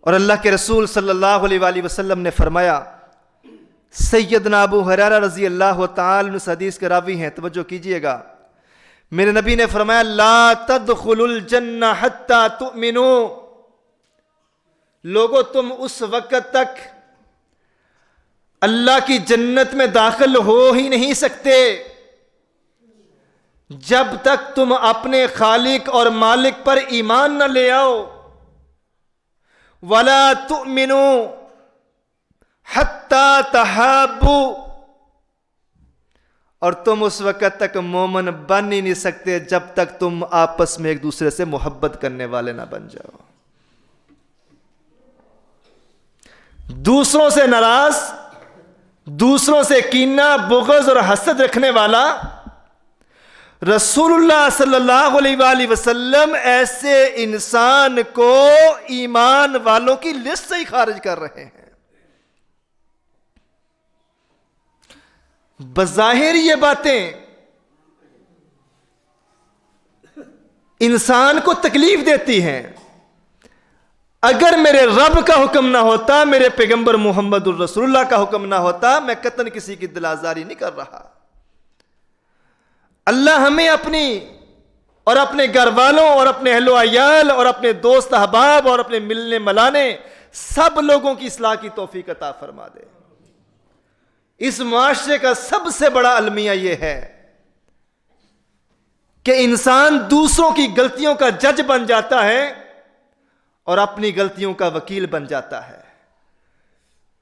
اور اللہ کے رسول صلی اللہ علیہ وآلہ وسلم نے فرمایا، سیدنا ابو ہریرہ رضی اللہ تعالی عنہ اس حدیث کے راوی ہیں، توجہ کیجئے گا، میرے نبی نے فرمایا لا تدخلوا الجنہ حتی تؤمنوا، لوگو تم اس وقت تک اللہ کی جنت میں داخل ہو ہی نہیں سکتے جب تک تم اپنے خالق اور مالک پر ایمان نہ لے آؤ، وَلَا تُؤْمِنُوا حَتَّى تَحَابُّوا، اور تم اس وقت تک مومن بن ہی نہیں سکتے جب تک تم آپس میں ایک دوسرے سے محبت کرنے والے نہ بن جاؤ۔ دوسروں سے ناراض، دوسروں سے کینہ، بغض اور حسد رکھنے والا، رسول اللہ صلی اللہ علیہ وآلہ وسلم ایسے انسان کو ایمان والوں کی لسٹ سے ہی خارج کر رہے ہیں۔ بظاہر یہ باتیں انسان کو تکلیف دیتی ہیں، اگر میرے رب کا حکم نہ ہوتا، میرے پیغمبر محمد الرسول اللہ کا حکم نہ ہوتا، میں قطعاً کسی کی دل آزاری نہیں کر رہا۔ اللہ ہمیں اپنی اور اپنے گھر والوں اور اپنے اہل و عیال اور اپنے دوست احباب اور اپنے ملنے ملانے سب لوگوں کی اصلاح کی توفیق عطا فرما دے۔ اس معاشرے کا سب سے بڑا المیہ یہ ہے کہ انسان دوسروں کی غلطیوں کا جج بن جاتا ہے اور اپنی غلطیوں کا وکیل بن جاتا ہے۔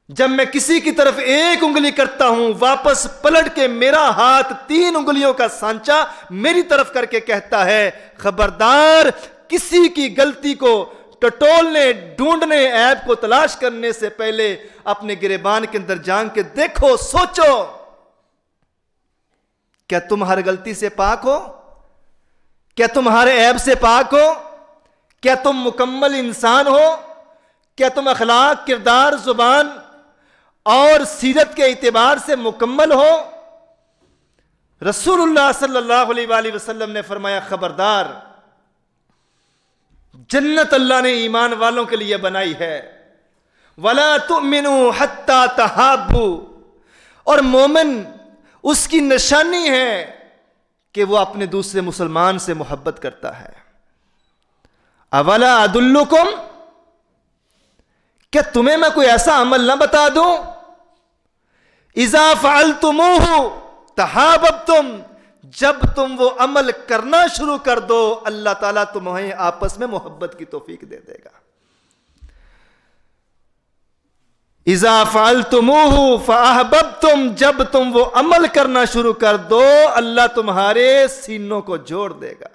جب میں کسی کی طرف ایک انگلی کرتا ہوں، واپس پلٹ کے میرا ہاتھ 3 انگلیوں کا سانچہ میری طرف کر کے کہتا ہے خبردار، کسی کی غلطی کو ٹٹولنے، ڈھونڈنے، عیب کو تلاش کرنے سے پہلے اپنے گریبان کے اندر جان کے دیکھو، سوچو، کیا تم ہر غلطی سے پاک ہو؟ کیا تم ہر عیب سے پاک ہو؟ کیا تم مکمل انسان ہو؟ کیا تم اخلاق، کردار، زبان اور سیرت کے اعتبار سے مکمل ہو؟ رسول اللہ صلی اللہ علیہ وآلہ وسلم نے فرمایا خبردار، جنت اللہ نے ایمان والوں کے لیے بنائی ہے، وَلَا تُؤْمِنُوا حَتَّى تَحَابُّوا، اور مومن اس کی نشانی ہے کہ وہ اپنے دوسرے مسلمان سے محبت کرتا ہے۔ اولا ادلکم، کہ تمہیں میں کوئی ایسا عمل نہ بتا دوں، اذا فعلتموہ تحاببتم، جب تم وہ عمل کرنا شروع کر دو اللہ تعالیٰ تمہیں آپس میں محبت کی توفیق دے دے گا۔ اذا فعلتموہ فاحببتم، جب تم وہ عمل کرنا شروع کر دو اللہ تمہارے سینوں کو جوڑ دے گا،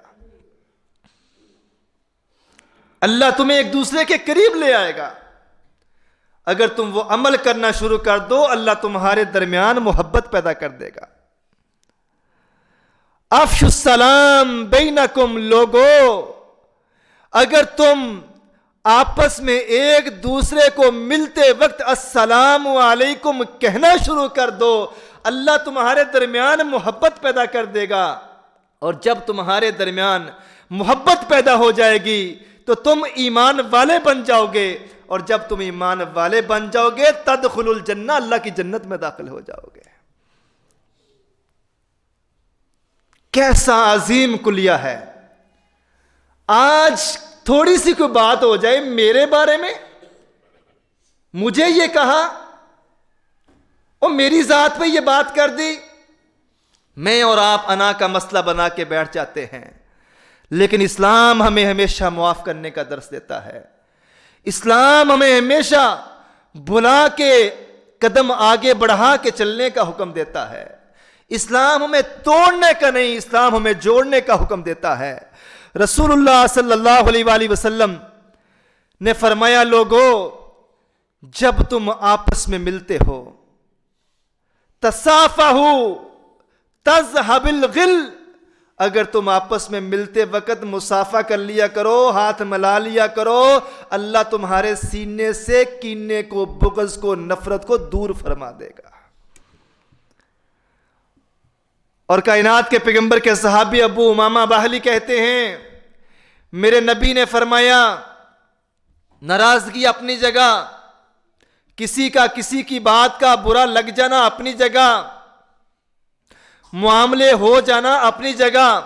اللہ تمہیں ایک دوسرے کے قریب لے آئے گا۔ اگر تم وہ عمل کرنا شروع کر دو اللہ تمہارے درمیان محبت پیدا کر دے گا۔ افشوا السلام بینکم، لوگو اگر تم آپس میں ایک دوسرے کو ملتے وقت السلام علیکم کہنا شروع کر دو اللہ تمہارے درمیان محبت پیدا کر دے گا، اور جب تمہارے درمیان محبت پیدا ہو جائے گی تو تم ایمان والے بن جاؤ گے، اور جب تم ایمان والے بن جاؤ گے تدخلوا الجنہ، اللہ کی جنت میں داخل ہو جاؤ گے۔ کیسا عظیم کلیہ ہے۔ آج تھوڑی سی کوئی بات ہو جائے میرے بارے میں، مجھے یہ کہا اور میری ذات پہ یہ بات کر دی، میں اور آپ انا کا مسئلہ بنا کے بیٹھ جاتے ہیں۔ لیکن اسلام ہمیں ہمیشہ معاف کرنے کا درس دیتا ہے، اسلام ہمیں ہمیشہ بھلا کے قدم آگے بڑھا کے چلنے کا حکم دیتا ہے، اسلام ہمیں توڑنے کا نہیں، اسلام ہمیں جوڑنے کا حکم دیتا ہے۔ رسول اللہ صلی اللہ علیہ وآلہ وسلم نے فرمایا لوگو جب تم آپس میں ملتے ہو تصافحوا تذهب الغل، اگر تم آپس میں ملتے وقت مصافحہ کر لیا کرو، ہاتھ ملا لیا کرو، اللہ تمہارے سینے سے کینے کو، بغض کو، نفرت کو دور فرما دے گا۔ اور کائنات کے پیغمبر کے صحابی ابو امامہ باہلی کہتے ہیں میرے نبی نے فرمایا ناراضگی اپنی جگہ، کسی کا کسی کی بات کا برا لگ جانا اپنی جگہ، معاملے ہو جانا اپنی جگہ،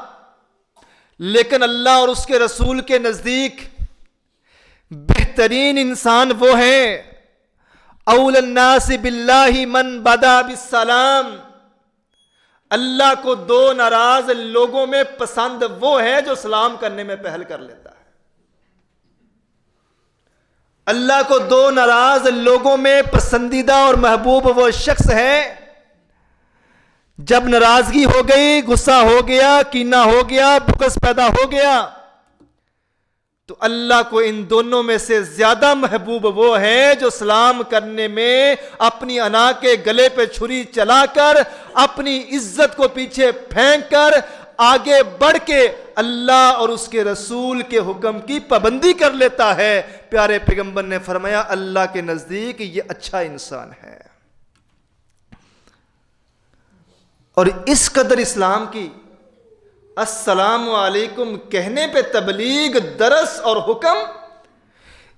لیکن اللہ اور اس کے رسول کے نزدیک بہترین انسان وہ ہے اول الناس باللہ من بدا بالسلام. اللہ کو دو ناراض لوگوں میں پسند وہ ہے جو سلام کرنے میں پہل کر لیتا ہے. اللہ کو دو ناراض لوگوں میں پسندیدہ اور محبوب وہ شخص ہے جب ناراضگی ہو گئی، غصہ ہو گیا، کینہ ہو گیا، بغض پیدا ہو گیا، تو اللہ کو ان دونوں میں سے زیادہ محبوب وہ ہے جو سلام کرنے میں اپنی انا کے گلے پہ چھری چلا کر، اپنی عزت کو پیچھے پھینک کر آگے بڑھ کے اللہ اور اس کے رسول کے حکم کی پابندی کر لیتا ہے. پیارے پیغمبر نے فرمایا اللہ کے نزدیک یہ اچھا انسان ہے. اور اس قدر اسلام کی السلام علیکم کہنے پہ تبلیغ، درس اور حکم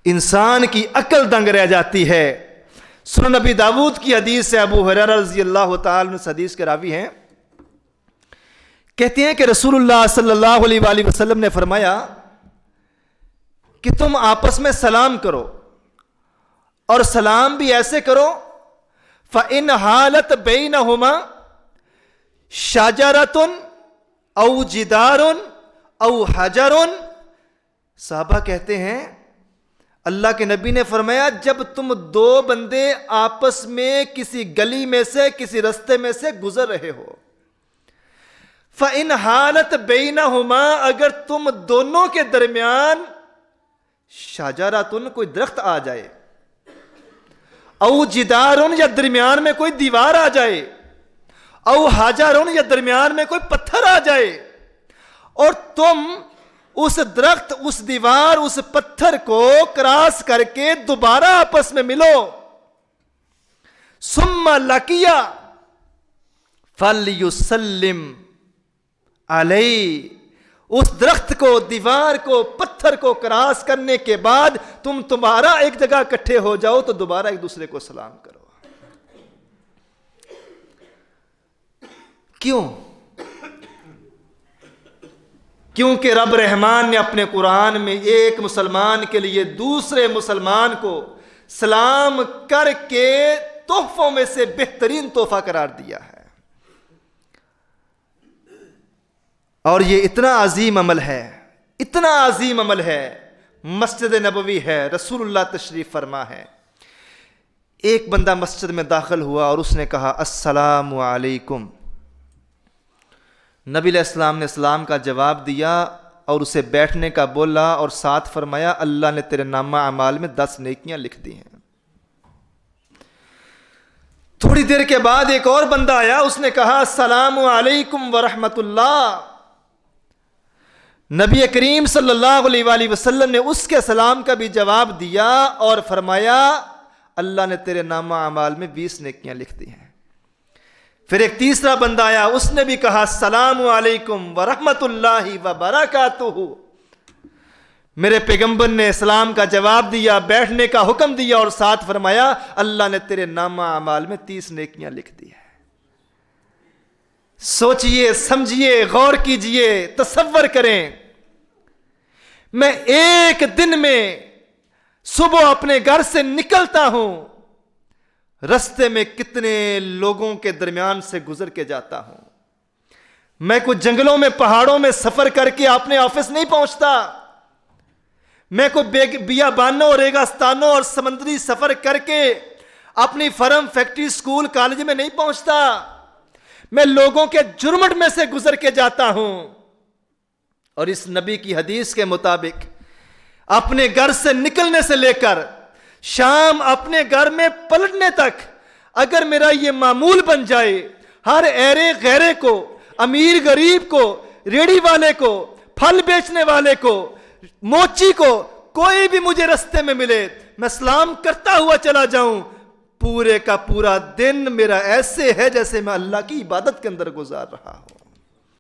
انسان کی عقل دنگ رہ جاتی ہے. سنن نبی داود کی حدیث سے ابو ہریرہ رضی اللہ تعالی عنہ حدیث کے راوی ہیں، کہتے ہیں کہ رسول اللہ صلی اللہ علیہ وآلہ وسلم نے فرمایا کہ تم آپس میں سلام کرو، اور سلام بھی ایسے کرو فَإِنْ حَالَتْ بَيْنَهُمَا شَجَرَةٌ او جدار او حجر. صحابہ کہتے ہیں اللہ کے نبی نے فرمایا جب تم دو بندے آپس میں کسی گلی میں سے، کسی رستے میں سے گزر رہے ہو، فَإِنْ حَالَتْ بَيْنَهُمَا اگر تم دونوں کے درمیان شجرۃ کوئی درخت آ جائے، او جدار یا درمیان میں کوئی دیوار آ جائے، او حجر یا درمیان میں کوئی پتھر آ جائے، اور تم اس درخت، اس دیوار، اس پتھر کو کراس کر کے دوبارہ آپس میں ملو، ثم لقیا فلیسلم علیہ. اس درخت کو، دیوار کو، پتھر کو کراس کرنے کے بعد تم تمہارا ایک جگہ اکٹھے ہو جاؤ تو دوبارہ ایک دوسرے کو سلام کرو. کیوں؟ کیونکہ رب رحمان نے اپنے قرآن میں ایک مسلمان کے لیے دوسرے مسلمان کو سلام کر کے تحفوں میں سے بہترین تحفہ قرار دیا ہے. اور یہ اتنا عظیم عمل ہے، اتنا عظیم عمل ہے. مسجد نبوی ہے، رسول اللہ تشریف فرما ہے. ایک بندہ مسجد میں داخل ہوا اور اس نے کہا السلام علیکم. نبی علیہ السلام نے سلام کا جواب دیا اور اسے بیٹھنے کا بولا، اور ساتھ فرمایا اللہ نے تیرے نامہ اعمال میں 10 نیکیاں لکھ دی ہیں. تھوڑی دیر کے بعد ایک اور بندہ آیا، اس نے کہا السلام علیکم ورحمۃ اللہ. نبی کریم صلی اللہ علیہ وآلہ وسلم نے اس کے سلام کا بھی جواب دیا اور فرمایا اللہ نے تیرے نامہ اعمال میں 20 نیکیاں لکھ دی ہیں. پھر ایک تیسرا بندہ آیا، اس نے بھی کہا السلام علیکم ورحمۃ اللہ وبرکاتہ. میرے پیغمبر نے اسلام کا جواب دیا، بیٹھنے کا حکم دیا، اور ساتھ فرمایا اللہ نے تیرے نامہ اعمال میں 30 نیکیاں لکھ دی ہیں. سوچئے، سمجھئے، غور کیجئے، تصور کریں. میں ایک دن میں صبح اپنے گھر سے نکلتا ہوں، رستے میں کتنے لوگوں کے درمیان سے گزر کے جاتا ہوں. میں کچھ جنگلوں میں، پہاڑوں میں سفر کر کے اپنے آفس نہیں پہنچتا. میں کوئی بیابانوں اور ریگستانوں اور سمندری سفر کر کے اپنی فرم، فیکٹری، سکول، کالج میں نہیں پہنچتا. میں لوگوں کے جرمٹ میں سے گزر کے جاتا ہوں. اور اس نبی کی حدیث کے مطابق اپنے گھر سے نکلنے سے لے کر شام اپنے گھر میں پلٹنے تک اگر میرا یہ معمول بن جائے، ہر ایرے غیرے کو، امیر غریب کو، ریڑھی والے کو، پھل بیچنے والے کو، موچی کو، کوئی بھی مجھے رستے میں ملے، میں سلام کرتا ہوا چلا جاؤں، پورے کا پورا دن میرا ایسے ہے جیسے میں اللہ کی عبادت کے اندر گزار رہا ہوں.